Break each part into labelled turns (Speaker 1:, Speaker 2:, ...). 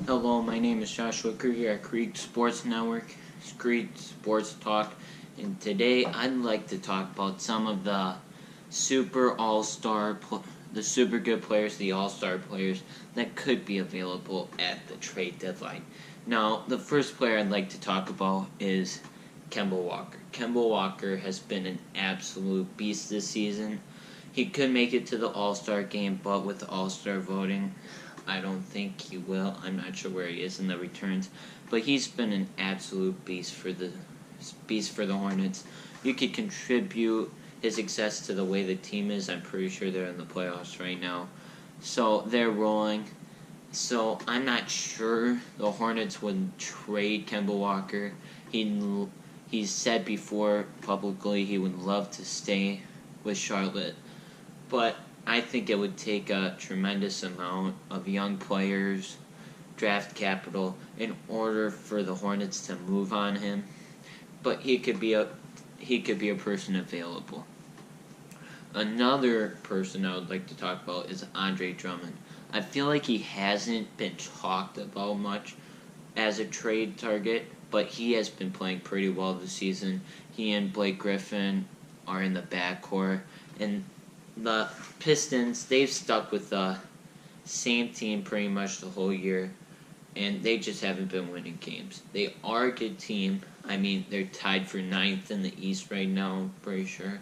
Speaker 1: Hello, my name is Joshua Krieger at Creek Sports Network, Creek Sports Talk, and today I'd like to talk about some of the the super good players, the all-star players that could be available at the trade deadline. Now, the first player I'd like to talk about is Kemba Walker. Kemba Walker has been an absolute beast this season. He could make it to the All-Star game, but with the All-Star voting, I don't think he will. I'm not sure where he is in the returns, but he's been an absolute beast for the Hornets. You could contribute his success to the way the team is. I'm pretty sure they're in the playoffs right now, so they're rolling. So I'm not sure the Hornets would trade Kemba Walker. He's said before publicly he would love to stay with Charlotte, but I think it would take a tremendous amount of young players, draft capital, in order for the Hornets to move on him. But he could be a person available. Another person I would like to talk about is Andre Drummond. I feel like he hasn't been talked about much as a trade target, but he has been playing pretty well this season. He and Blake Griffin are in the backcourt, and the Pistons, they've stuck with the same team pretty much the whole year, and they just haven't been winning games. They are a good team. I mean, they're tied for ninth in the East right now, I'm pretty sure.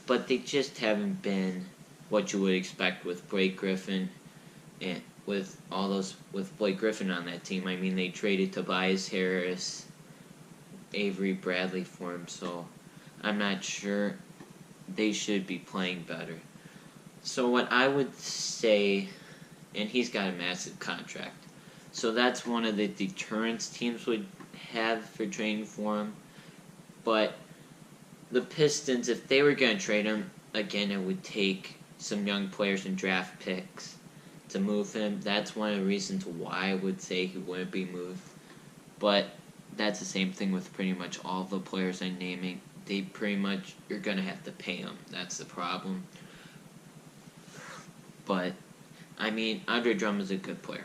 Speaker 1: But they just haven't been what you would expect with Blake Griffin and with Blake Griffin on that team. I mean, they traded Tobias Harris, Avery Bradley for him, so I'm not sure they should be playing better. So what I would say, and he's got a massive contract, so that's one of the deterrents teams would have for trading for him. But the Pistons, if they were going to trade him, again, it would take some young players and draft picks to move him. That's one of the reasons why I would say he wouldn't be moved. But that's the same thing with pretty much all the players I'm naming. They pretty much, you're going to have to pay them. That's the problem. But, I mean, Andre Drummond is a good player.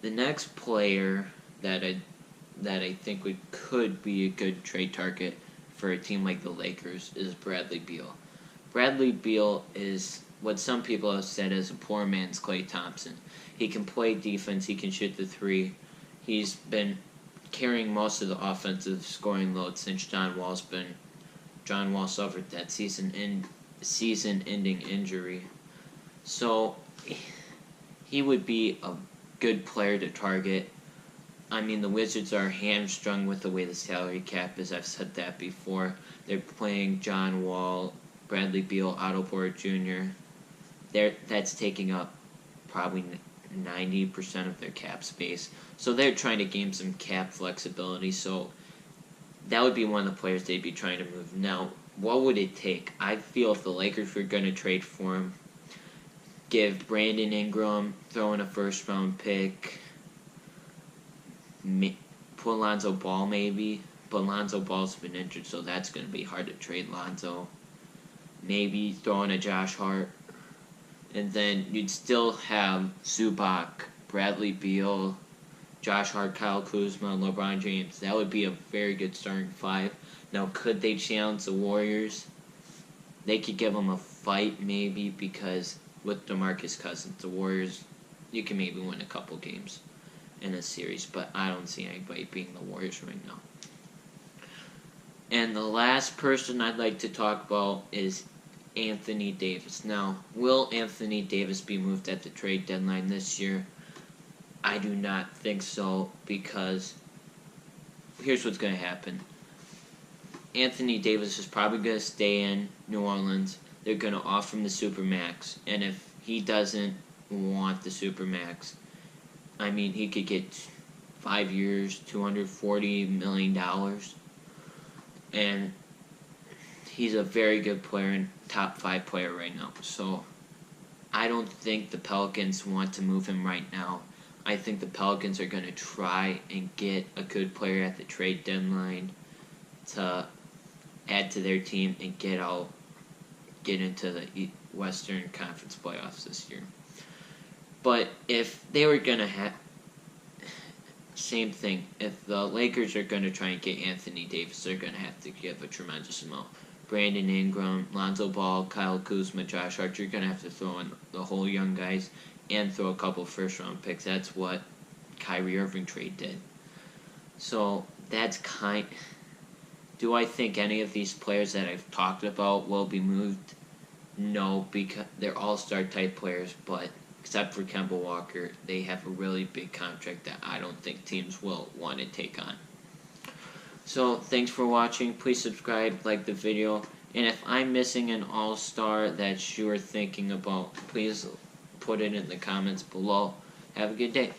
Speaker 1: The next player that I think could be a good trade target for a team like the Lakers is Bradley Beal. Bradley Beal is what some people have said is a poor man's Klay Thompson. He can play defense. He can shoot the three. He's been carrying most of the offensive scoring load since John Wall suffered that season-ending injury. So he would be a good player to target. I mean, the Wizards are hamstrung with the way the salary cap is. I've said that before. They're playing John Wall, Bradley Beal, Otto Porter Jr. That's taking up probably 90% of their cap space. So they're trying to gain some cap flexibility. So that would be one of the players they'd be trying to move. Now, what would it take? I feel if the Lakers were going to trade for him, give Brandon Ingram, throw in a first-round pick, put Lonzo Ball maybe, but Lonzo Ball's been injured, so that's going to be hard to trade Lonzo. Maybe throw in a Josh Hart, and then you'd still have Zubac, Bradley Beal, Josh Hart, Kyle Kuzma, LeBron James. That would be a very good starting five. Now, could they challenge the Warriors? They could give them a fight maybe because with DeMarcus Cousins, the Warriors, you can maybe win a couple games in a series, but I don't see anybody beating the Warriors right now. And the last person I'd like to talk about is Anthony Davis. Now, will Anthony Davis be moved at the trade deadline this year? I do not think so, because here's what's going to happen. Anthony Davis is probably going to stay in New Orleans. They're going to offer him the Supermax, and if he doesn't want the Supermax, I mean, he could get 5 years, $240 million, and he's a very good player and top 5 player right now. So I don't think the Pelicans want to move him right now. I think the Pelicans are going to try and get a good player at the trade deadline to add to their team and get into the Western Conference playoffs this year. But if they were going to same thing. If the Lakers are going to try and get Anthony Davis, they're going to have to give a tremendous amount. Brandon Ingram, Lonzo Ball, Kyle Kuzma, Josh Hart, you're going to have to throw in the whole young guys and throw a couple first-round picks. That's what Kyrie Irving trade did. So that's Do I think any of these players that I've talked about will be moved? No, because they're all-star type players, but except for Kemba Walker, they have a really big contract that I don't think teams will want to take on. So, thanks for watching. Please subscribe, like the video. And if I'm missing an all-star that you're thinking about, please put it in the comments below. Have a good day.